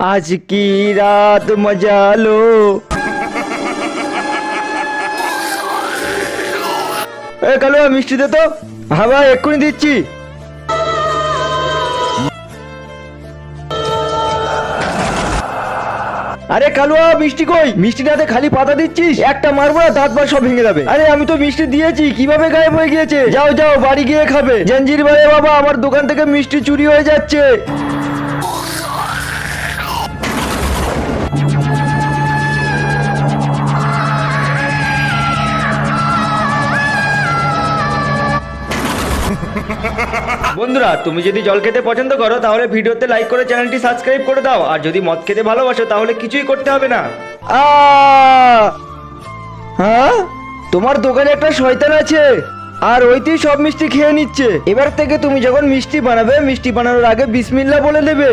आज की रात मजा लो। এ কালুয়া মিষ্টি দে তো। হ্যাঁ ভাই এক্ষুনি দিচ্ছি। আরে কালুয়া মিষ্টি কই? মিষ্টিটাতে খালি পাতা দিচ্ছিস, একটা মারবো না দাঁত বার সব ভেঙে যাবে। আরে আমি তো মিষ্টি দিয়েছি, কিভাবে গায়েব হয়ে গিয়েছে? যাও যাও বাড়ি গিয়ে খাবে। জঞ্জির ভাই বাবা, আমার দোকান থেকে মিষ্টি চুরি হয়ে যাচ্ছে। বন্ধুরা, তুমি যদি জল খেতে পছন্দ করো তাহলে ভিডিওতে লাইক করে চ্যানেলটি সাবস্ক্রাইব করে দাও, আর যদি মদ খেতে ভালোবাসো তাহলে কিছুই করতে হবে না। হ্যাঁ, তোমার দোকানে একটা শয়তান আছে, আর ওইতেই সব মিষ্টি খেয়ে নিচ্ছে। এবার থেকে তুমি যখন মিষ্টি বানাবে, মিষ্টি বানানোর আগে বিসমিল্লাহ বলে দেবে।